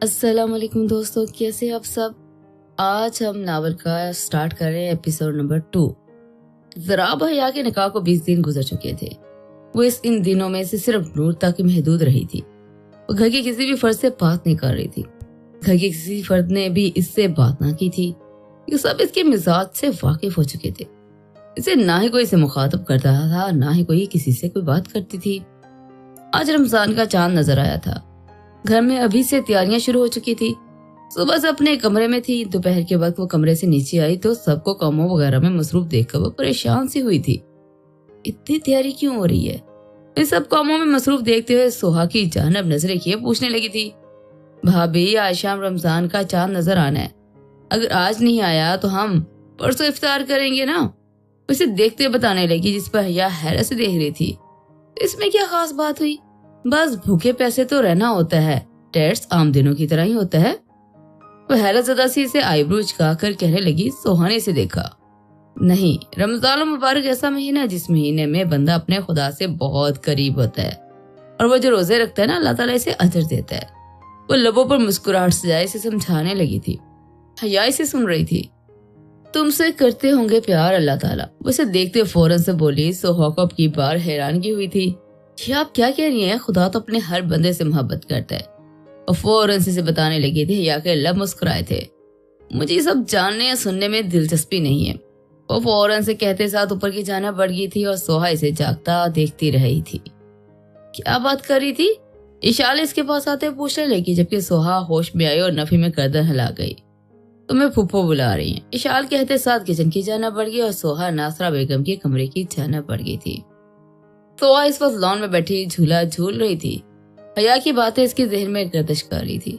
السلام علیکم دوستو، کیسے آپ سب؟ آج ہم ناول کا سٹارٹ کر رہے ہیں ایپیسوڈ نمبر 2۔ ضراب حیا کے نکاح کو 20 دن گزر چکے تھے۔ وہ ان دنوں میں سے صرف نور تک محدود رہی تھی۔ وہ گھر کے کسی بھی فرد سے بات نہیں کر رہی تھی۔ گھر کے کسی فرد نے بھی اس سے بات نہ کی تھی۔ یہ سب اس کے مزاج سے واقف ہو چکے تھے۔ اسے نہ ہی کوئی اسے مخاطب کرتا تھا، نہ ہی کوئی کسی سے کوئی بات کرتی تھی۔ آج رمضان کا چاند نظر آیا تھا۔ گھر میں ابھی سے تیاریاں شروع ہو چکی تھی۔ صبح سے اپنے کمرے میں تھی۔ دوپہر کے وقت وہ کمرے سے نیچے آئی تو سب کو کاموں وغیرہ میں مصروف دیکھ کر وہ پریشان سی ہوئی تھی۔ اتنی تیاری کیوں ہو رہی ہے؟ ان سب کاموں میں مصروف دیکھتے ہوئے سوہا کی جانب نظریں کیے پوچھنے لگی تھی، بھابھی آج شام رمضان کا چاند نظر آنا ہے، اگر آج نہیں آیا تو ہم پرسوں افطار کریں گے نا؟ اسے دیکھتے بتانے لگی، جس پر حیا حیرت سے دیکھ رہی تھی۔ اس میں کیا خاص بات ہوئی؟ بس بھوکے پیسے تو رہنا ہوتا ہے، ٹیٹس عام دنوں کی طرح ہی ہوتا ہے۔ وہ حیرت زدہ سی سے آئی برو چکا کر کہنے لگی، سوہا نے اسے دیکھا، نہیں، رمضان المبارک ایسا مہینہ ہے جس مہینے میں بندہ اپنے خدا سے بہت قریب ہوتا ہے، اور وہ جو روزے رکھتا ہے نا، اللہ تعالیٰ اسے اجر دیتا ہے۔ وہ لبوں پر مسکراہٹ سجائے اسے سمجھانے لگی تھی۔ حیا اسے سن رہی تھی۔ تم سے کرتے ہوں گے پیار اللہ تعالیٰ، وہ اسے دیکھتے فوراً سے بولی۔ سوہا کو اب کی بار حیرانگی ہوئی تھی، یہ آپ کیا کہہ رہی ہیں؟ خدا تو اپنے ہر بندے سے محبت کرتا ہے۔ اور فوراً سے بتانے لگی تھی۔ حیا کے لب مسکرائے تھے، مجھے یہ سب جاننے یا سننے میں دلچسپی نہیں ہے۔ وہ فوراً سے کہتے ساتھ اوپر کی جانب بڑھ گئی تھی اور سوہا اسے جاگتا دیکھتی رہی تھی۔ کیا بات کر رہی تھی؟ اشال اس کے پاس آتے پوچھنے لگی، جبکہ سوہا ہوش میں آئی اور نفی میں گردن ہلا گئی۔ تمہیں پھپھو بلا رہی ہیں، اشال کہتے ساتھ کچن کی جانب بڑھ گئی اور سوہا ناصرہ بیگم کے کمرے کی جانب بڑھ گئی تھی۔ سوہا اس وقت لان میں بیٹھی جھولا جھول رہی تھی۔ حیا کی باتیں اس کے ذہن میں گردش کر رہی تھی۔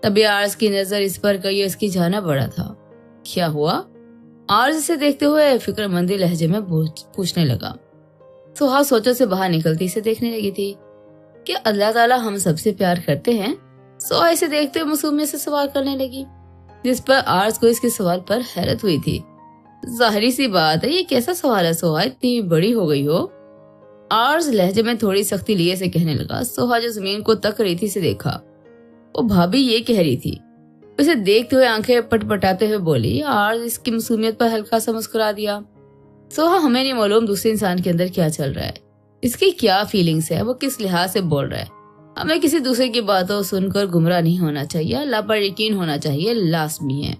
تبھی آرز کی نظر اس پر گئی اور اس کی جانب بڑھا تھا۔ کیا ہوا؟ آرز اسے دیکھتے ہوئے فکر مندی لہجے میں پوچھنے لگا۔ سوہا سوچوں سے باہر نکلتی اسے دیکھنے لگی تھی۔ کیا اللہ تعالیٰ ہم سب سے پیار کرتے ہیں؟ سوہا اسے دیکھتے ہوئے معصومیت سے سوال کرنے لگی، جس پر آرز کو اس کے سوال پر حیرت ہوئی تھی۔ ظاہری سی بات ہے، یہ کیسا سوال ہے سوہا، اتنی بڑی ہو گئی ہو؟ آرز لہجے میں تھوڑی سختی لیے سے کہنے لگا۔ سوہا جو زمین کو تک رہی تھی اسے دیکھا۔ وہ بھابھی یہ کہہ رہی تھی۔ اسے دیکھتے ہوئے آنکھیں پٹ پٹاتے ہوئے بولی۔ آرز اس کی معصومیت پر ہلکا سا مسکرا دیا۔ سوہا، ہمیں نہیں معلوم دوسرے انسان کے اندر کیا چل رہا ہے، اس کی کیا فیلنگز ہے، وہ کس لحاظ سے بول رہا ہے۔ ہمیں کسی دوسرے کی باتوں سن کر گمراہ نہیں ہونا چاہیے، اللہ پر یقین ہونا چاہیے، لازمی ہے۔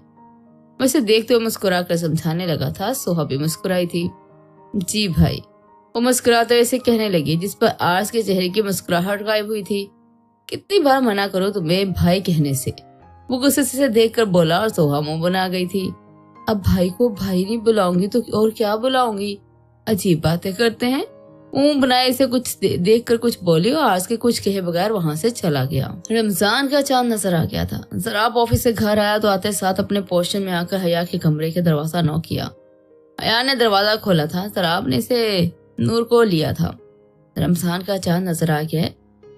میں اسے دیکھتے ہوئے مسکرا کر سمجھانے لگا تھا۔ سوہا بھی مسکرائی تھی۔ جی بھائی، وہ مسکراتے ہوئے اسے کہنے لگی، جس پر آرز کے چہرے کی مسکراہٹ غائب ہوئی تھی۔ کتنی بار منع کرو تمہیں بھائی کہنے سے؟ وہ غصے سے دیکھ کر بولا اور سوہا منہ بنا گئی تھی۔ اب بھائی کو بھائی نہیں بلاؤں گی تو اور کیا بلاؤں گی؟ عجیب باتیں کرتے ہیں۔ منہ بنائے اسے کچھ دیکھ کر کچھ بولی اور آرز کے کچھ کہے بغیر وہاں سے چلا گیا۔ رمضان کا چاند نظر آ گیا تھا۔ ضراب آفس سے گھر آیا تو آتے ساتھ اپنے پوشن میں آ کر حیا کے کمرے کے دروازہ نوک کیا۔ حیا نے دروازہ کھولا تھا۔ ضراب نے اسے نور کو لیا تھا۔ رمضان کا چاند نظر آ گیا ہے،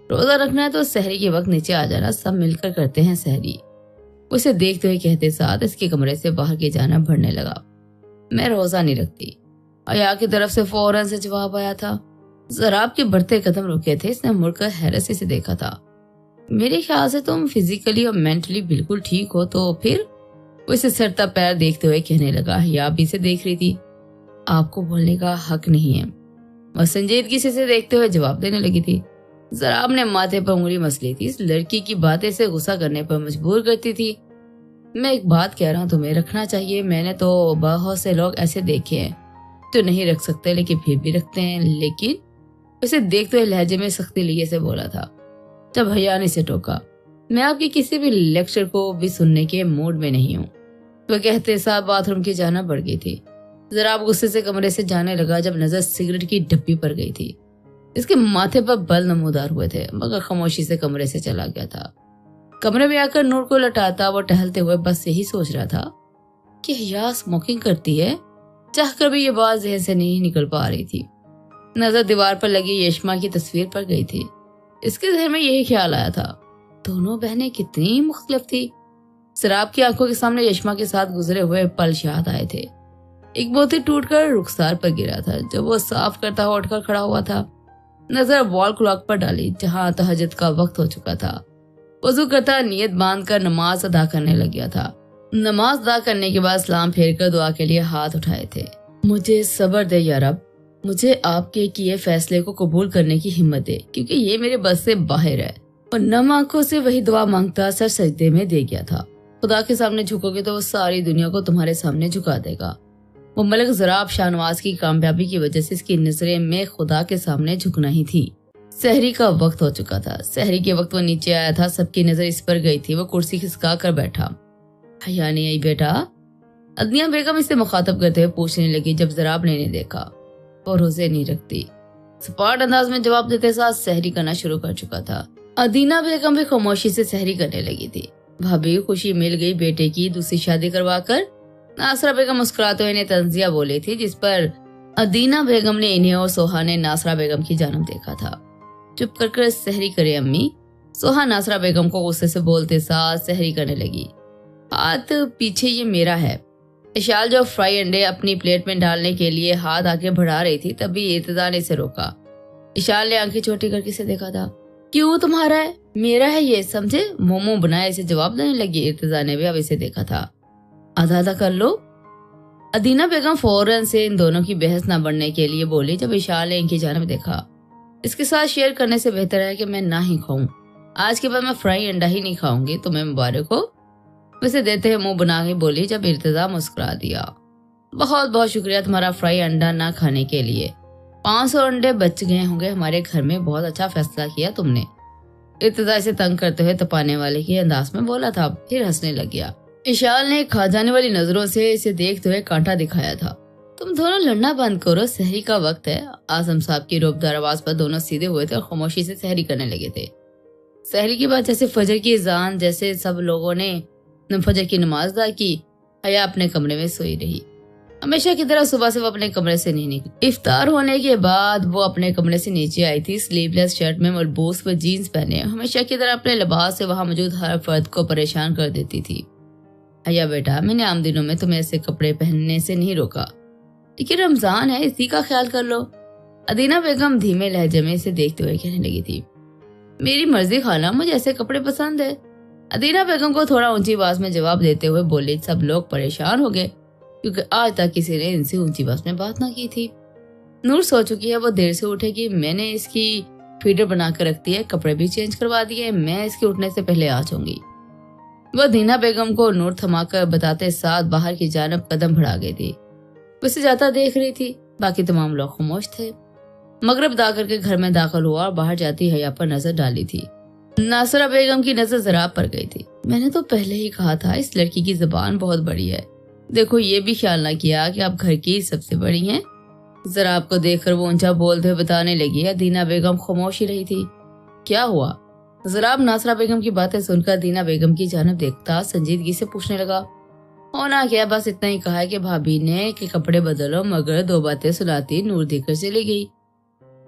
روزہ رکھنا ہے تو سحری کے وقت نیچے آ جانا، سب مل کر کرتے ہیں سحری۔ اسے دیکھتے ہوئے کہتے ساتھ اس کے کمرے سے باہر کی جانب بڑھنے لگا۔ میں روزہ نہیں رکھتی، حیا کی طرف سے فوراً سے جواب آیا تھا۔ ضراب کے بڑھتے قدم رکے تھے۔ اس نے مڑ کر حیرت سے دیکھا تھا۔ میرے خیال سے تم فزیکلی اور مینٹلی بالکل ٹھیک ہو تو پھر؟ وہ اسے سرتا پیر دیکھتے ہوئے کہنے لگا۔ حیا بھی اسے دیکھ رہی تھی۔ آپ کو بولنے کا حق نہیں ہے، وہ سنجیدگی سے دیکھتے ہوئے جواب دینے لگی تھی۔ ضراب نے ماتھے پر انگلی مس لی تھی۔ اس لڑکی کی باتیں سے غصہ کرنے پر مجبور کرتی تھی۔ میں ایک بات کہہ رہا ہوں، تمہیں رکھنا چاہیے۔ میں نے تو بہت سے لوگ ایسے دیکھے ہیں جو نہیں رکھ سکتے لیکن پھر بھی رکھتے ہیں۔ لیکن اسے دیکھتے ہوئے لہجے میں سختی لیے سے بولا تھا۔ جب حیا نے اسے ٹوکا، میں آپ کی کسی بھی لیکچر کو بھی سننے کے موڈ میں نہیں ہوں، وہ کہتے ساتھ باتھ روم کی جانب بڑھ گئی تھی۔ ضراب غصے سے کمرے سے جانے لگا جب نظر سگریٹ کی ڈبی پر گئی تھی۔ اس کے ماتھے پر بل نمودار ہوئے تھے، مگر خاموشی سے کمرے سے چلا گیا تھا۔ کمرے میں آ کر نور کو لٹاتا وہ ٹہلتے ہوئے بس یہی سوچ رہا تھا کہ حیا اسموکنگ کرتی ہے، چاہ کر بھی یہ بات ذہن سے نہیں نکل پا رہی تھی۔ نظر دیوار پر لگی یشما کی تصویر پر گئی تھی۔ اس کے ذہن میں یہی خیال آیا تھا، دونوں بہنیں کتنی مختلف تھی۔ ضراب کی آنکھوں کے سامنے یشما کے ساتھ گزرے ہوئے پل یاد آئے تھے۔ ایک بوتل ٹوٹ کر رخسار پر گرا تھا جب وہ صاف کرتا ہوا اٹھ کر کھڑا ہوا تھا۔ نظر وال کلاک پر ڈالی جہاں تہجد کا وقت ہو چکا تھا۔ वजू करता नियत बांध कर नमाज अदा करने लग गया था। नमाज अदा करने के बाद सलाम फेर कर दुआ के लिए हाथ उठाए थे। मुझे सब्र दे या रब, मुझे आपके किए फैसले को कबूल करने की हिम्मत दे, क्योंकि ये मेरे बस से बाहर है। और नम आंखों से वही दुआ मांगता सर सजदे में दे गया था। खुदा के सामने झुकोगे तो वो सारी दुनिया को तुम्हारे सामने झुका देगा। वो मलिक ज़राब शाहनवाज की कामयाबी की वजह से इसकी नजरें में खुदा के सामने झुकना ही थी। सहरी का वक्त हो चुका था। सहरी के वक्त वो नीचे आया था, सबकी नजर इस पर गई थी। वो कुर्सी खिसका कर बैठा। हया नहीं आई बेटा? अदनिया बेगम इसे मुखातब करते हुए पूछने लगी। जब ज़राब ने इन्हें देखा, वो रोजे नहीं रखती। सपाट अंदाज में जवाब देते साथ सहरी करना शुरू कर चुका था। अदीना बेगम भी खामोशी से सहरी करने लगी थी। भाभी खुशी मिल गई बेटे की दूसरी शादी करवा कर। नासरा बेगम मुस्कुराते हुए इन्हें तंजिया बोली थी, जिस पर अदीना बेगम ने इन्हें और सोहा ने नासरा बेगम की जानब देखा था। चुप कर सहरी करे अम्मी, सोहा नासरा बेगम को गुस्से से बोलते साथ सहरी करने लगी। हाथ पीछे, ये मेरा है। इशाल जो फ्राई अंडे अपनी प्लेट में डालने के लिए हाथ आगे बढ़ा रही थी, तभी इर्तिजा ने इसे रोका। इशाल ने आंखें छोटी करके इसे देखा था। क्यों तुम्हारा है? मेरा है ये, समझे? मोमो बनाए इसे जवाब देने लगी। इर्तिजा ने भी अब इसे देखा था। आधा आधा कर लो। अदीना बेगम फौरन से इन दोनों की बहस न बढ़ने के लिए बोली। जब इशाल ने इनकी जानब देखा, इसके साथ शेयर करने से बेहतर है कि मैं ना ही खाऊं। आज के बाद मैं फ्राई अंडा ही नहीं खाऊंगी। तुम्हें मुबारक हो, वैसे देते हैं मुंह बना के बोली। जब इर्तिजा मुस्कुरा दिया। बहुत बहुत शुक्रिया तुम्हारा फ्राई अंडा ना खाने के लिए। 500 अंडे बच गए होंगे हमारे घर में। बहुत अच्छा फैसला किया तुमने। इर्तिजा इसे तंग करते हुए तपाने वाले के अंदाज में बोला था, फिर हंसने लग गया। इशाल ने खा जाने वाली नजरों से इसे देखते हुए कांटा दिखाया था। तुम दोनों लड़ना बंद करो, सहरी का वक्त है। आजम साहब की रोबदार आवाज पर दोनों सीधे हुए थे और खामोशी से सहरी करने लगे थे। सहरी के बाद जैसे फजर की अजान, जैसे सब लोगों ने फजर की नमाज अदा की, हया अपने कमरे में सोई रही। हमेशा की तरह सुबह से वो अपने कमरे से नहीं निकली। इफ्तार होने के बाद वो अपने कमरे से नीचे आई थी, स्लीवलेस शर्ट में मलबूस व जीन्स पहने। हमेशा की तरह अपने लिबास से वहाँ मौजूद हर फर्द को परेशान कर देती थी। हया बेटा, मैंने आम दिनों में तुम्हें ऐसे कपड़े पहनने से नहीं रोका, लेकिन रमजान है, इसी का ख्याल कर लो। अदीना बेगम धीमे लहजे में इसे देखते हुए कहने लगी थी। मेरी मर्जी खाना, मुझे ऐसे कपड़े पसंद है। अदीना बेगम को थोड़ा ऊंची आवाज में जवाब देते हुए बोली। सब लोग परेशान हो गए क्योंकि आज तक किसी ने इनसे ऊंची आवाज में बात ना की थी। नूर सो चुकी है, वो देर से उठेगी। मैंने इसकी फीडर बना कर रख दी है, कपड़े भी चेंज करवा दिए। मैं इसके उठने से पहले आ जाऊंगी। वह दीना बेगम को नूर थमाकर बताते साथ बाहर की जानब कदम बढ़ा गई थी। उसे जाता देख रही थी। बाकी तमाम लोग खामोश थे। मगरिब अदा करके घर में दाखिल हुआ और बाहर जाती हया पर नजर डाली थी। नासरा बेगम की नजर ज़राब पर गई थी। मैंने तो पहले ही कहा था, इस लड़की की जुबान बहुत बड़ी है। देखो, ये भी ख्याल ना किया कि आप घर की सबसे बड़ी हैं। ज़राब को देखकर वो ऊंचा बोलते हुए बताने लगी। अदीना बेगम खामोश ही रही थी। क्या हुआ? ज़राब नासरा बेगम की बातें सुनकर दीना बेगम की जानब देखता संजीदगी से पूछने लगा। होना क्या, बस इतना ही कहा कि भाभी ने कि कपड़े बदलो, मगर 2 बातें सुनाती नूर देकर चली गई।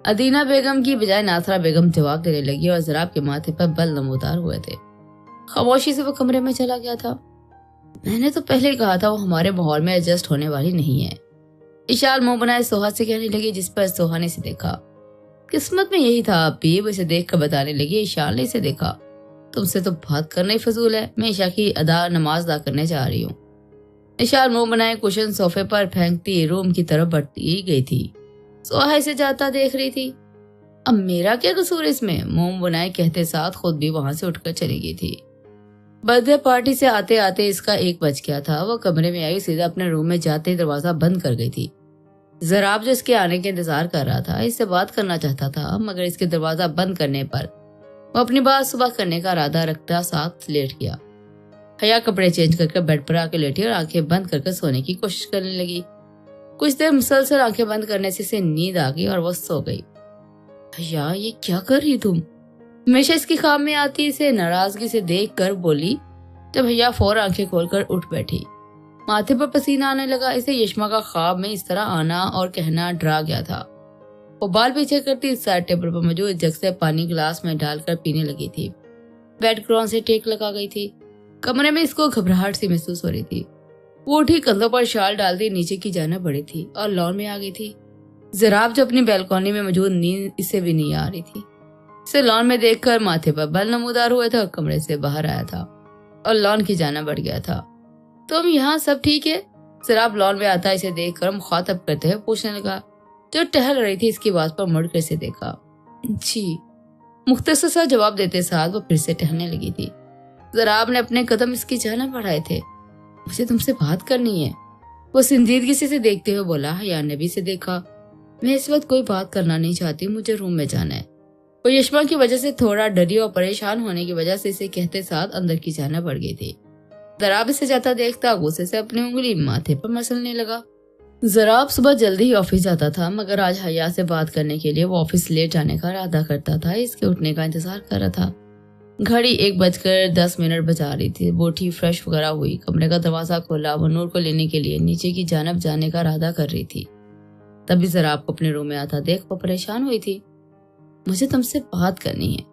अदीना बेगम की बजाय नासरा बेगम जवाब देने लगी और ज़राब के माथे पर बल नमूदार हुए थे। खामोशी से वो कमरे में चला गया था। मैंने तो पहले ही कहा था, वो हमारे माहौल में एडजस्ट होने वाली नहीं है। इशाल मुंह बनाए सोहा से कहने लगी, जिस पर सोहा ने इसे देखा। किस्मत में यही था आप भी, वो इसे देख कर बताने लगी। इशाल ने इसे देखा। तुमसे तो बात करना ही फजूल है, मैं ईशा की नमाज अदा करने जा रही हूँ। इशाल मुंह बनाए कुशन सोफे पर फेंकती रूम की तरफ बढ़ती गई थी। सोहा इसे जाता देख रही थी। अब मेरा क्या कसूर इसमें? मुंह बनाए कहते साथ खुद भी वहां से उठकर चली गई थी। बर्थडे पार्टी से आते आते इसका 1 बज गया था। वो कमरे में आई, सीधा अपने रूम में जाते ही दरवाजा बंद कर गई थी। ज़राब जो इसके आने के इंतजार कर रहा था, इससे बात करना चाहता था, मगर इसके दरवाजा बंद करने पर वो अपनी बात सुबह करने का इरादा रखता साथ लेट गया। हया कपड़े चेंज करके बेड पर आके लेटी और आंखें बंद करके सोने की कोशिश करने लगी। कुछ देर मुसलसल आंखें बंद करने से इसे नींद आ गई और वो सो गई। हया, ये क्या कर रही तुम? हमेशा इसकी ख्वाब में आती इसे नाराजगी से देख कर बोली। जब हया फौर आंखें खोलकर उठ बैठी, माथे पर पसीना आने लगा। इसे यशमा का ख्वाब में इस तरह आना और कहना डरा गया था। वो बाल पीछे करती साइड टेबल पर मौजूद जग से पानी गिलास में डालकर पीने लगी थी। बेड क्रॉन से टेक लगा गई थी। कमरे में इसको घबराहट सी महसूस हो रही थी। वो उठी, कंधों पर शाल डाल दी, नीचे की जाने बढ़ी थी और लॉन में आ गई थी। ज़राब जो अपनी बैल्कनी में मौजूद नींद इसे भी नहीं आ रही थी। इसे लॉन में देखकर माथे पर बल नमूदार हुए थे और कमरे से बाहर आया था और लॉन की जाना बढ़ गया था। तुम यहाँ सब ठीक है? जराब लॉन में आता इसे देखकर मुखातब करते हुए पूछने लगा, जो टहल रही थी इसकी बात पर मुड़कर इसे देखा। जी, मुख्तसर सा जवाब देते साथ वो फिर से टहलने लगी थी। जराब ने अपने कदम इसकी जाना बढ़ाए थे। मुझे तुमसे बात करनी है, वो संजीदगी से देखते हुए बोला। हया ने भी इसे देखा। मैं इस वक्त कोई बात करना नहीं चाहती, मुझे रूम में जाना है। वो यशमा की वजह से थोड़ा डरी और परेशान होने की वजह से इसे कहते साथ अंदर की जाना बढ़ गई थी। जराब इसे जाता देखता गुस्से से अपनी उंगली माथे पर मसलने लगा। जराब सुबह जल्दी ही ऑफिस जाता था, मगर आज हया से बात करने के लिए वो ऑफिस लेट जाने का इरादा करता था। इसके उठने का इंतजार कर रहा था। घड़ी 1:10 बजा रही थी। वो उठी, फ्रेश वगैरह हुई, कमरे का दरवाजा खोला। वो नूर को लेने के लिए नीचे की जानब जाने का इरादा कर रही थी। तभी जराब को अपने रूम में आता देख वो परेशान हुई थी। मुझे तुमसे बात करनी है,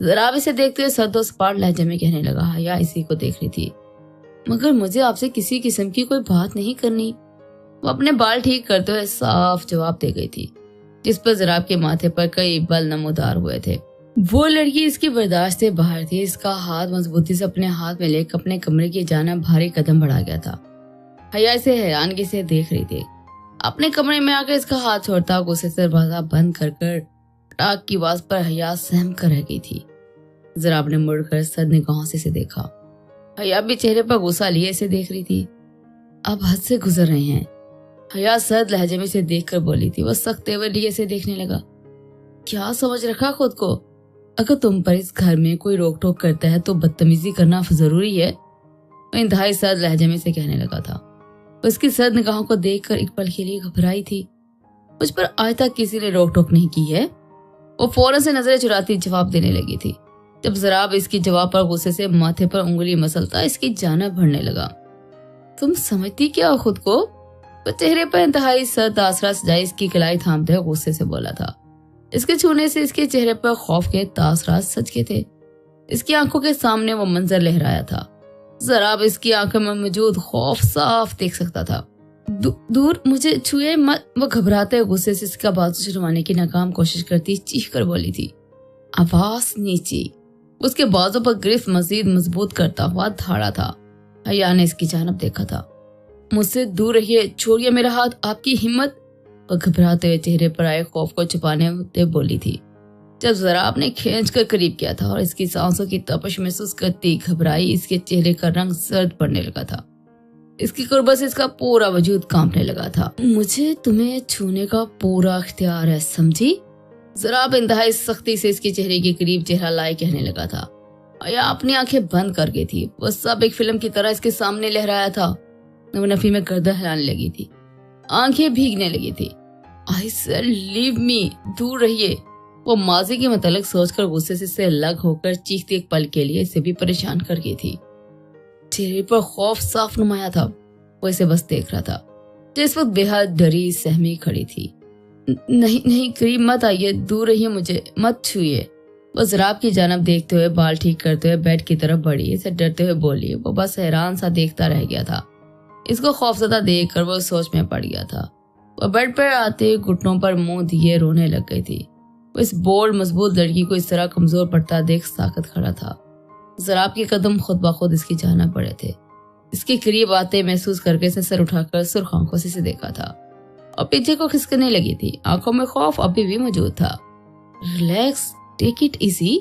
जराब इसे देखते हुए सर्दो सपाट लहजे में कहने लगा। हया इसी को देख रही थी। मगर मुझे आपसे किसी किस्म की कोई बात नहीं करनी, वो अपने बाल ठीक करते हुए साफ जवाब दे गई थी, जिस पर जराब के माथे पर कई बल नमूदार हुए थे। वो लड़की इसकी बर्दाश्त से बाहर थी। इसका हाथ मजबूती से अपने हाथ में लेकर अपने कमरे की जानिब भारी कदम बढ़ा गया था। हया इसे हैरानगी से देख रही थी। अपने कमरे में आकर इसका हाथ छोड़ता गुस्से से दरवाजा बंद कर टाक की आवाज पर हया सहम कर रह गई थी। जराब ने मुड़कर सद निगाहों से इसे देखा। हया भी चेहरे पर गुस्सा लिए इसे देख रही थी। अब हद से गुजर रहे हैं, हया सर्द लहजे में इसे देखकर बोली थी। वो सख्त तेवर लिए इसे देखने लगा। क्या समझ रखा खुद को? अगर तुम पर इस घर में कोई रोक टोक करता है तो बदतमीजी करना जरूरी है? वो इंतहाई सर्द लहजे में इसे कहने लगा था। उसकी सर्द निगाहों को देखकर एक पल के लिए घबराई थी। मुझ पर आज तक किसी ने रोक टोक नहीं की है। वो फौरन से नजरें चुराती जवाब देने लगी थी। जब जराब इसकी जवाब पर गुस्से से माथे पर उंगली मसलता इसकी जानिब बढ़ने लगा। तुम समझती क्या हो खुद को? वो चेहरे पर इंतहाई सर्द आसरा सजाई इसकी कलाई थामते हुए गुस्से से बोला था। इसके छूने से इसके चेहरे पर खौफ के तासरात सज के थे। इसकी आंखों के सामने वो मंजर लहराया था। जराब इसकी आंखों में मौजूद खौफ साफ देख सकता था। दूर, मुझे छुए मत, वो घबराते हुए गुस्से से इसका बाजू छुड़वाने की नाकाम कोशिश करती चीख कर बोली थी। आवाज नीची। उसके बाजू पर गिरफ्त मजीद मजबूत करता हुआ धाड़ा था। हया ने इसकी जानब देखा था। मुझसे दूर रहिए, छोड़िए मेरा हाथ, आपकी हिम्मत। वह घबराते हुए चेहरे पर आए खौफ को छुपाने होते बोली थी। जब जराब ने खींच कर करीब किया था और इसकी सांसों की तपश महसूस करती घबराई इसके चेहरे का रंग सर्द पड़ने लगा था। इसकी कुर्बत से इसका पूरा वजूद कांपने लगा था। मुझे तुम्हें छूने का पूरा इख्तियार है, समझी? जराब इंतहाई सख्ती से इसके चेहरे के करीब चेहरा लाए कहने लगा था। हया अपनी आंखें बंद कर गई थी। वह सब एक फिल्म की तरह इसके सामने लहराया था। वो नफी में गर्दन हिलाने लगी थी, आंखें भीगने लगी थी। आई सेड लीव मी, दूर रहिए। वो माजी के मतलब सोचकर गुस्से से इससे अलग होकर चीखती एक पल के लिए इसे भी परेशान कर गई थी। चेहरे पर खौफ साफ नुमाया था। वो इसे बस देख रहा था, जो इस वक्त बेहद डरी सहमी खड़ी थी। नहीं, करीब मत आइए, दूर रहिए, मुझे मत छुइए। वो जराब की जानब देखते हुए बाल ठीक करते हुए बेड की तरफ बढ़ी। इसे डरते हुए बोली। वो बस हैरान सा देखता रह गया था। इसको खौफजदा देखकर वो सोच में पड़ गया था। वो बेड पर आते घुटनों पर मुंह दिए रोने लग गई थी। वो इस बोल्ड मजबूत लड़की को इस तरह कमजोर पड़ता देख साकत खड़ा था। जराब के कदम खुद ब खुद इसकी जानिब बढ़े थे। इसके करीब आते महसूस करके इसे सर उठाकर सुर्ख आंखों से देखा था और पीछे को खिसकने लगी थी। आंखों में खौफ अभी भी मौजूद था। रिलैक्स, टेक इट इजी,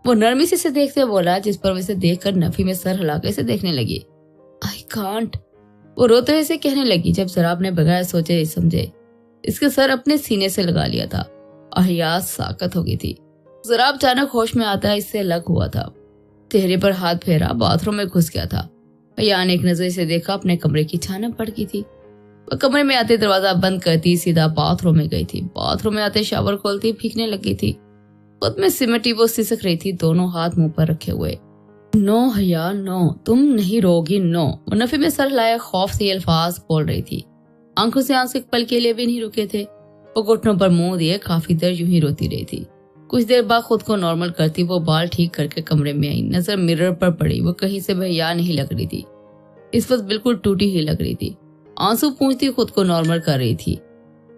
वो नरमी से इसे देखते बोला, जिस पर वो इसे देखकर नफी में सर हिलाकर इसे देखने लगी। आई कांट, वो रोते हुए इसे कहने लगी। जब जराब ने बगैर सोचे समझे इसके सर अपने सीने से लगा लिया था। अहियास साकत हो गई थी। जराब अचानक होश में आता इससे अलग हुआ था। चेहरे पर हाथ फेरा, बाथरूम में घुस गया था। अहिया ने एक नजर से देखा, अपने कमरे की छानब पड़ गई थी। वह कमरे में आते दरवाजा बंद करती सीधा बाथरूम में गई थी। बाथरूम में आते शावर खोलती भीगने लगी थी। खुद में सिमटी वो सिसक रही थी, दोनों हाथ मुंह पर रखे हुए। नो हया, नो, तुम नहीं रोगी, नो। वो नफी में सर लाए खौफ से अल्फाज बोल रही थी। आंखों से आंसू एक पल के लिए भी नहीं रुके थे। वो घुटनों पर मुंह दिए काफी देर यूं ही रोती रही थी। कुछ देर बाद खुद को नॉर्मल करती वो बाल ठीक करके कमरे में आई। नजर मिरर पर पड़ी। वो कहीं से बेहया नहीं लग रही थी। इस वक्त बिल्कुल टूटी ही लग रही थी। आंसू पूंछती खुद को नॉर्मल कर रही थी।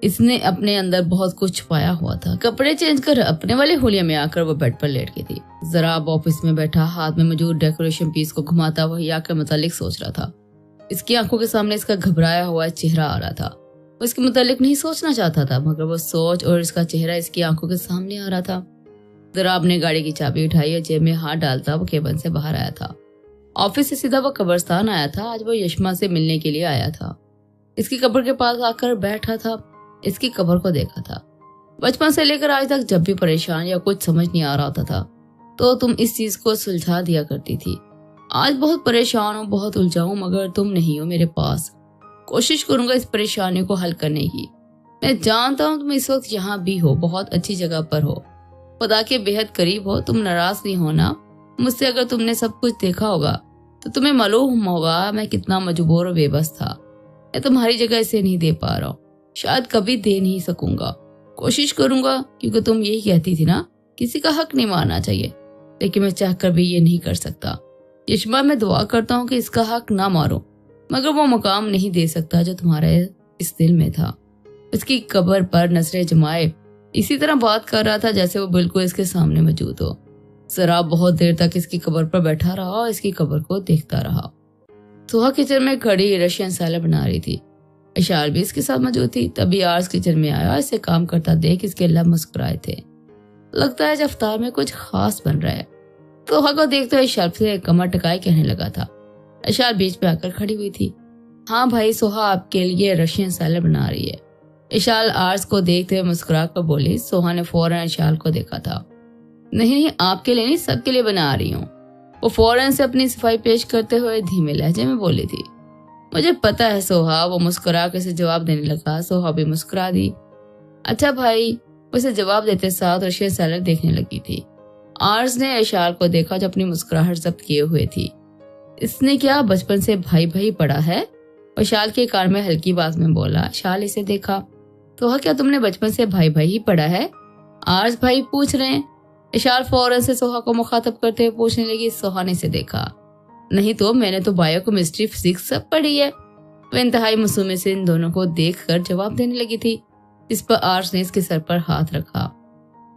اس نے اپنے اندر بہت کچھ چھپایا ہوا تھا۔ کپڑے چینج کر اپنے والے حلیے میں آ کر وہ بیڈ پر لیٹ گئی تھی۔ ضراب آفس میں بیٹھا ہاتھ میں موجود ڈیکوریشن پیس کو گھماتا ہوا حیا کے متعلق سوچ رہا تھا۔ اس کی آنکھوں کے سامنے اس کا گھبرایا ہوا چہرہ آ رہا تھا۔ وہ اس کے متعلق نہیں سوچنا چاہتا تھا، مگر وہ سوچ اور اس کا چہرہ اس کی آنکھوں کے سامنے آ رہا تھا۔ ضراب نے گاڑی کی چابی اٹھائی اور جیب میں ہاتھ ڈالتا وہ کیبن سے باہر آیا تھا۔ آفس سے سیدھا وہ قبرستان آیا تھا۔ آج وہ یشما سے ملنے کے لیے آیا تھا۔ اس کی قبر کے پاس آ کر بیٹھا تھا، اس کی قبر کو دیکھا تھا۔ بچپن سے لے کر آج تک جب بھی پریشان یا کچھ سمجھ نہیں آ رہا ہوتا تھا تو تم اس چیز کو سلجھا دیا کرتی تھی۔ آج بہت پریشان ہوں، بہت الجھا ہوں، مگر تم نہیں ہو میرے پاس۔ کوشش کروں گا اس پریشانی کو حل کرنے کی۔ میں جانتا ہوں تم اس وقت یہاں بھی ہو، بہت اچھی جگہ پر ہو، خدا کے بہت قریب ہو۔ تم ناراض نہیں ہونا مجھ سے۔ اگر تم نے سب کچھ دیکھا ہوگا تو تمہیں معلوم ہوگا میں کتنا مجبور و بے بس تھا۔ میں تمہاری جگہ اسے نہیں دے پا رہا ہوں، شاید کبھی دے نہیں سکوں گا۔ کوشش کروں گا، کیونکہ تم یہی کہتی تھی نا کسی کا حق نہیں مارنا چاہیے، لیکن میں چاہ کر بھی یہ نہیں کر سکتا۔ یشما میں دعا کرتا ہوں کہ اس کا حق نہ مارو، مگر وہ مقام نہیں دے سکتا جو تمہارے اس دل میں تھا۔ اس کی قبر پر نظریں جمائے اسی طرح بات کر رہا تھا جیسے وہ بالکل اس کے سامنے موجود ہو۔ ذرا بہت دیر تک اس کی قبر پر بیٹھا رہا اور اس کی قبر کو دیکھتا رہا۔ سوہا کچن میں کھڑی رشین سیلڈ بنا رہی تھی۔ اشال بھی اس کے ساتھ موجود تھی۔ تبھی آرز کچن میں آیا، اسے کام کرتا دیکھ اس کے لب مسکرائے تھے۔ لگتا ہے افطار میں کچھ خاص بن رہا ہے۔ سوہا کو دیکھتے ہوئے اشال سے کمر ٹکائے کہنے لگا تھا۔ اشال بیچ پہ آ کر کھڑی ہوئی تھی۔ ہاں بھائی، سوہا آپ کے لیے رشین سیلڈ بنا رہی ہے۔ اشال آرز کو دیکھتے ہوئے مسکرا کر بولی۔ سوہا نے فوراً اشال کو دیکھا تھا۔ نہیں، آپ کے لیے نہیں، سب کے لیے بنا رہی ہوں۔ وہ فوراً سے اپنی صفائی پیش کرتے ہوئے دھیمے لہجے میں بولی تھی۔ مجھے پتا ہے سوہا، وہ مسکرا کے اسے جواب دینے لگا۔ سوہا بھی مسکرا دی۔ اچھا بھائی، اسے جواب دیتے ساتھ رشین سیلڈ دیکھنے لگی تھی۔ آرز نے اشال کو دیکھا جو اپنی مسکراہٹ ضبط کیے ہوئے تھی۔ اس نے کیا بچپن سے بھائی بھائی پڑھا ہے؟ اشال کے کان میں ہلکی بات میں بولا۔ اشال اسے دیکھا۔ سوہا، کیا تم نے بچپن سے بھائی بھائی ہی پڑھا ہے؟ آرز بھائی پوچھ رہے ہیں۔ اشال فوراً سے سوہا کو مخاطب کرتے ہوئے پوچھنے لگی۔ سوہا نے اسے دیکھا۔ نہیں تو میں نے تو بایو کیمسٹری فزکس سب پڑھی ہے۔ وہ انتہائی معصومی سے ان دونوں کو دیکھ کر جواب دینے لگی تھی، اس پر آرز نے اس کے سر پر ہاتھ رکھا۔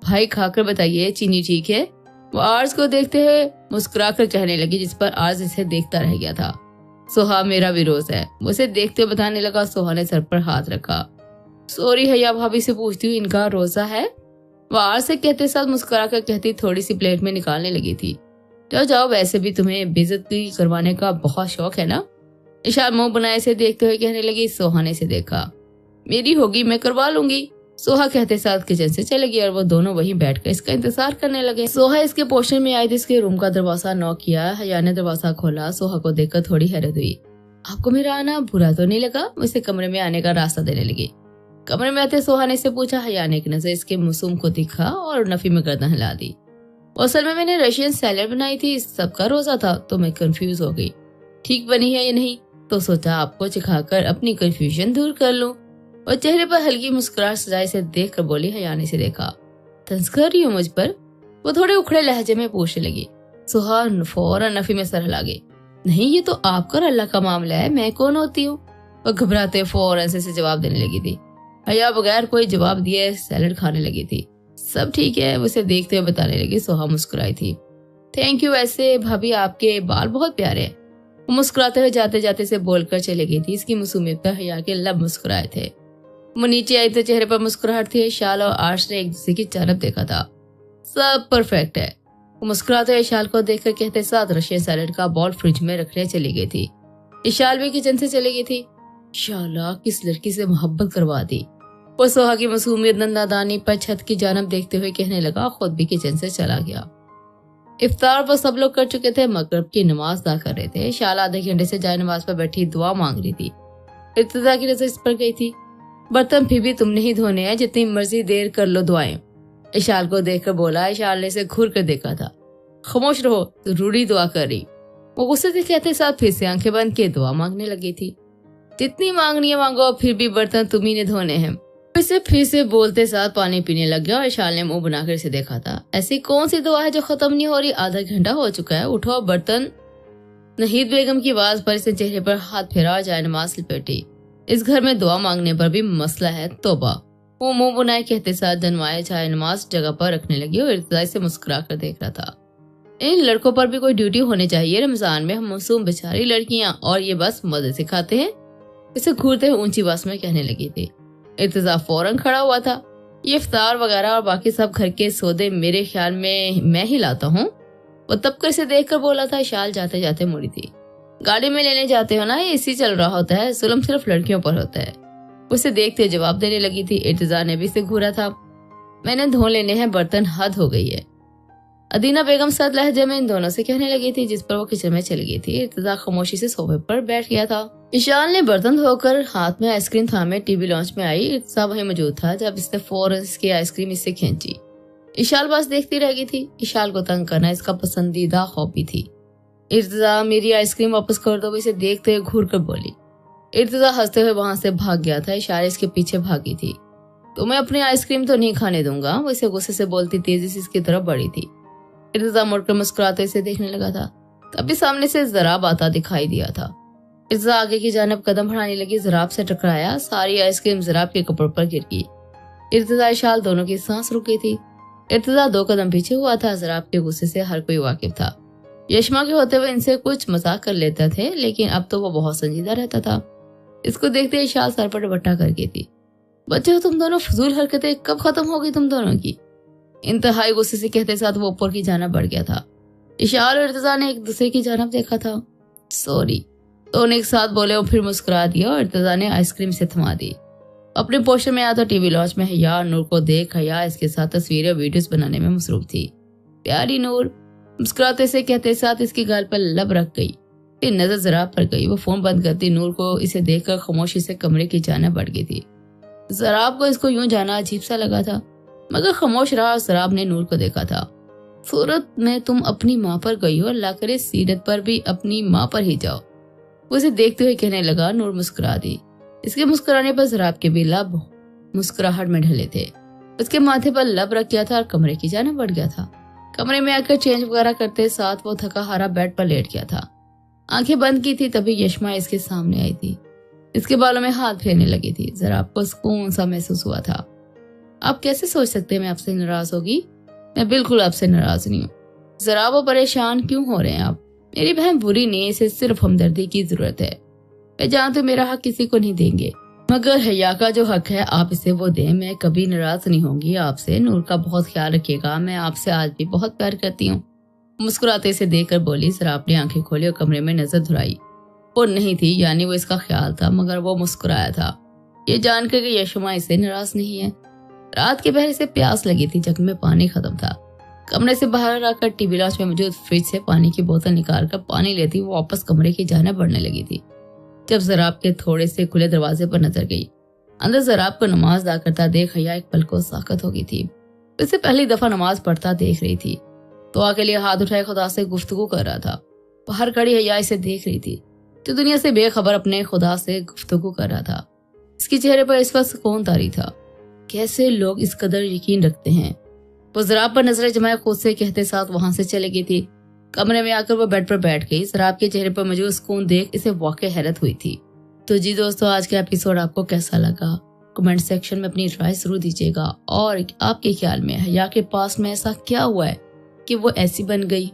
بھائی کھا کر بتائیے چینی ٹھیک ہے؟ وہ آرز کو دیکھتے ہوئے مسکرا کر کہنے لگی، جس پر آرز اسے دیکھتا رہ گیا تھا۔ سوہا میرا بھی روز ہے، وہ اسے دیکھتے ہوئے بتانے لگا۔ سوہا نے سر پر ہاتھ رکھا۔ سوری، حیا بھابھی سے پوچھتی ہوں ان کا روزہ ہے؟ وہ آرز سے کہتے ساتھ مسکرا کر کہتی تھوڑی سی پلیٹ میں نکالنے لگی تھی۔ جاؤ جاؤ، ویسے بھی تمہیں بےعزتی کروانے کا بہت شوق ہے نا؟ اشال منہ بنائے سے دیکھتے ہوئے کہنے لگی۔ سوہا نے اسے دیکھا۔ میری ہوگی، میں کروا لوں گی، سوہا کہتے ساتھ کچن سے چلے گئی اور وہ دونوں وہیں بیٹھ کر اس کا انتظار کرنے لگے۔ سوہا اس کے پوشن میں آئی تھی۔ اس کے روم کا دروازہ نوک کیا۔ حیا نے دروازہ کھولا۔ سوہا کو دیکھ کر تھوڑی حیرت ہوئی۔ آپ کو میرا آنا برا تو نہیں لگا؟ وہ اسے کمرے میں آنے کا راستہ دینے لگی۔ کمرے میں آتے سوہا نے اسے پوچھا۔ حیا نے ایک نظر اس کے معصوم کو دکھا اور نفی میں گردن ہلا دی۔ اصل میں نے رشین سیلڈ بنائی تھی، سب کا روزہ تھا تو میں کنفیوز ہو گئی، ٹھیک بنی ہے یا نہیں، تو سوچا آپ کو چکھا کر اپنی کنفیوژن دور کر لوں۔ اور چہرے پر ہلکی مسکراہٹ سجائے سے دیکھ کر بولی۔ حیا نے سے دیکھا۔ طنز کر رہی ہوں مجھ پر؟ وہ تھوڑے اکھڑے لہجے میں پوچھنے لگی۔ سوہا فوراً نفی میں سر ہلا گئی۔ نہیں، یہ تو آپ کا اور اللہ کا معاملہ ہے، میں کون ہوتی ہوں؟ وہ گھبراتے فوراً سے جواب دینے لگی تھی۔ حیا بغیر کوئی جواب دیے سیلڈ کھانے لگی تھی۔ سب ٹھیک ہے، اسے دیکھتے ہوئے بتانے لگی۔ سوہا مسکرائی تھی۔ تھینک یو، ویسے بھابھی آپ کے بال بہت پیارے ہیں۔ وہ مسکراتے ہوئے جاتے جاتے سے بول کر چلے گئی تھی۔ اس کی معصومیت پر حیا کے لب مسکرائے تھے۔ وہ نیچے آئی تو چہرے پر مسکراہٹ تھی۔ شال اور آرش نے ایک دوسرے کی جانب دیکھا تھا۔ سب پرفیکٹ ہے، وہ مسکراتے ہوئے اشال کو دیکھ کر کہتے ساتھ رشین سیلڈ کا بال فریج میں رکھنے چلی گئی تھی۔ اشال بھی کچن سے چلی گئی تھی۔ شالا کس لڑکی سے محبت کروا دی، وہ سوہا کی معصومیت نندادانی پر چھت کی جانب دیکھتے ہوئے کہنے لگا، خود بھی کچن سے چلا گیا۔ افطار پر سب لوگ کر چکے تھے، مغرب کی نماز ادا کر رہے تھے۔ شالا آدھے گھنٹے سے جائے نماز پر بیٹھی دعا مانگ رہی تھی۔ ابتدا کی نظر اس پر گئی تھی۔ برتن پھر بھی تم نہیں دھونے ہیں، جتنی مرضی دیر کر لو دعائیں، اشال کو دیکھ کر بولا۔ اشال نے اسے گھور کر دیکھا تھا۔ خاموش رہو، ضروری دعا کر رہی، وہ غصے سے کہتے ساتھ پھر سے آنکھیں بند کیے دعا مانگنے لگی تھی۔ جتنی مانگنی ہے مانگو، پھر بھی برتن تم ہی نے دھونے ہیں، پھر سے بولتے ساتھ پانی پینے لگ گیا۔ اور اشال نے منہ بنا کر اسے دیکھا تھا۔ ایسی کون سی دعا ہے جو ختم نہیں ہو رہی؟ آدھا گھنٹہ ہو چکا ہے، اٹھو برتن۔ نہید بیگم کی آواز پر اس نے چہرے پر ہاتھ پھیرا اور جائے نماز لپیٹی۔ इस घर में दुआ मांगने पर भी मसला है तौबा। वो मुंह बुनाए कहते साथ जनवाए चाहे नमाज जगह पर रखने लगी और इर्तिजा से मुस्कुरा कर देख रहा था। इन लड़कों पर भी कोई ड्यूटी होनी चाहिए, रमजान में हम मासूम बेचारी लड़कियां और ये बस मजे से खाते हैं, इसे घूरते हुए ऊंची आवाज में कहने लगी थी। इर्तिजा फौरन खड़ा हुआ था। ये इफ्तार वगैरह और बाकी सब घर के सौदे मेरे ख्याल में मैं ही लाता हूँ। वो तबकर से देख कर बोला था। इशाल जाते जाते मुड़ी थी। गाड़ी में लेने जाते हो ना, ये इसी चल रहा होता है, जुल्म सिर्फ लड़कियों पर होता है। उसे देखते जवाब देने लगी थी। इर्तिजा ने भी इसे घूरा था। मैंने धो लेने हैं बर्तन, हद हो गई है। अदीना बेगम सद लहजे में इन दोनों से कहने लगी थी, जिस पर वो किचन में चली गई थी। इर्तिजा खामोशी से सोफे पर बैठ गया था। इशाल ने बर्तन धोकर हाथ में आइसक्रीम थामे टीवी लॉन्च में आई। इर्तिजा वहीं मौजूद था जब इसने फौरन इसकी आइसक्रीम इससे खींची। इशाल बस देखती रह गई थी। इशाल को तंग करना इसका पसंदीदा हॉबी थी। इर्तिजा मेरी आइसक्रीम वापस कर दो, इसे देखते हुए घूर कर बोली। इर्तिजा हंसते हुए वहां से भाग गया था। इशाल इसके पीछे भागी थी। तो मैं अपनी आइसक्रीम तो नहीं खाने दूंगा, वो इसे गुस्से से बोलती तेजी से इसकी तरफ बढ़ी थी। इर्तिजा मुड़कर मुस्कुराते इसे देखने लगा था। तभी सामने से ज़राब आता दिखाई दिया था। इर्तिजा आगे की जानिब कदम बढ़ाने लगी। ज़राब से टकराया। सारी आइसक्रीम ज़राब के कपड़ों पर गिर गई। इर्तिजा इशाल दोनों की सांस रुक गई थी। इर्तिजा 2 कदम पीछे हुआ था। ज़राब के गुस्से से हर कोई वाकिफ था। यशमा के होते हुए इनसे कुछ मजाक कर लेते थे, लेकिन अब तो वो बहुत संजीदा रहता था। इसको देखते इशाल सर पर दुपट्टा कर गई थी। बच्चे हो तुम दोनों, फजूल हरकतें कब खत्म हो गई तुम दोनों की? इंतहाई गुस्से से कहते साथ वो ऊपर की जानिब बढ़ गया था। इशाल और इर्तिजा ने एक दूसरे की जानिब देखा था। सॉरी, दोनों एक साथ बोले और फिर मुस्कुरा दिया और इर्तिजा ने आइसक्रीम से थमा दी। अपने पोर्शन में आया तो टीवी लॉन्च में हया नूर को देख हया इसके साथ तस्वीरें वीडियोस बनाने में मसरूफ थी। प्यारी नूर, मुस्कुराते से कहते साथ इसकी गाल पर लब रख गई। फिर नजर ज़राब पर गई। वो फोन बंद करती नूर को इसे देखकर खामोशी से कमरे की जानिब बढ़ गई थी। ज़राब को इसको यूं जाना अजीब सा लगा था, मगर खामोश रहा। ज़राब ने नूर को देखा था। सूरत में तुम अपनी माँ पर गई हो, अल्लाह करे सीरत पर भी अपनी माँ पर ही जाओ। वो इसे देखते हुए कहने लगा। नूर मुस्कुरा दी। इसके मुस्कुराने पर ज़राब के भी लब मुस्कुराहट में ढले थे। उसके माथे पर लब रख गया था और कमरे की जानिब बढ़ गया था। कमरे में आकर चेंज वगैरह करते साथ वो थका हारा बेड पर लेट गया था। आंखें बंद की थी तभी यशमा इसके सामने आई थी। इसके बालों में हाथ फेरने लगी थी। ज़राब को सुकून सा महसूस हुआ था। आप कैसे सोच सकते हैं मैं आपसे नाराज होगी? मैं बिल्कुल आपसे नाराज नहीं हूँ। ज़राब, वो परेशान क्यों हो रहे हैं आप? मेरी बहन बुरी नहीं, इसे सिर्फ हमदर्दी की जरूरत है। मैं जानती हूँ मेरा हक किसी को नहीं देंगे, मगर हया का जो हक है आप इसे वो दें। मैं कभी नाराज नहीं होंगी आपसे। नूर का बहुत ख्याल रखिएगा। मैं आपसे आज भी बहुत प्यार करती हूँ। मुस्कुराते से देखकर बोली। ज़राब ने आंखें खोली और कमरे में नजर धुराई। वो नहीं थी, यानी वो इसका ख्याल था, मगर वो मुस्कुराया था ये जानकर कि यशमा इसे नाराज नहीं है। रात के पहरे से प्यास लगी थी। जग में पानी खत्म था। कमरे से बाहर आकर टीवी लॉन्च में मौजूद फ्रिज से पानी की बोतल निकाल कर पानी लेती वो वापस कमरे की जानिब बढ़ने लगी थी। जब ज़राब के थोड़े से खुले दरवाजे पर नजर गई, अंदर ज़राब को नमाज अदा करता देख हया एक पल को साकत हो गई थी। इससे पहली दफा नमाज पढ़ता देख रही थी। दुआ के लिए हाथ उठाए खुदा से गुफ्तगू कर रहा था। बाहर खड़ी हया इसे देख रही थी, जो दुनिया से बेखबर अपने खुदा से गुफ्तगू कर रहा था। इसके चेहरे पर इस वक्त सुकून तारी था। कैसे लोग इस कदर यकीन रखते हैं? वो ज़राब पर नजरें जमाए खुद से कहते साथ वहां से चली गई थी। कमरे में आकर वो बेड पर बैठ गई। ज़राब के चेहरे पर मौजूद सुकून देख इसे वाकई हैरत हुई थी। तो जी दोस्तों, आज का एपिसोड आपको कैसा लगा? कमेंट सेक्शन में अपनी राय जरूर दीजिएगा। और आपके ख्याल में हया के पास में ऐसा क्या हुआ है कि वो ऐसी बन गई?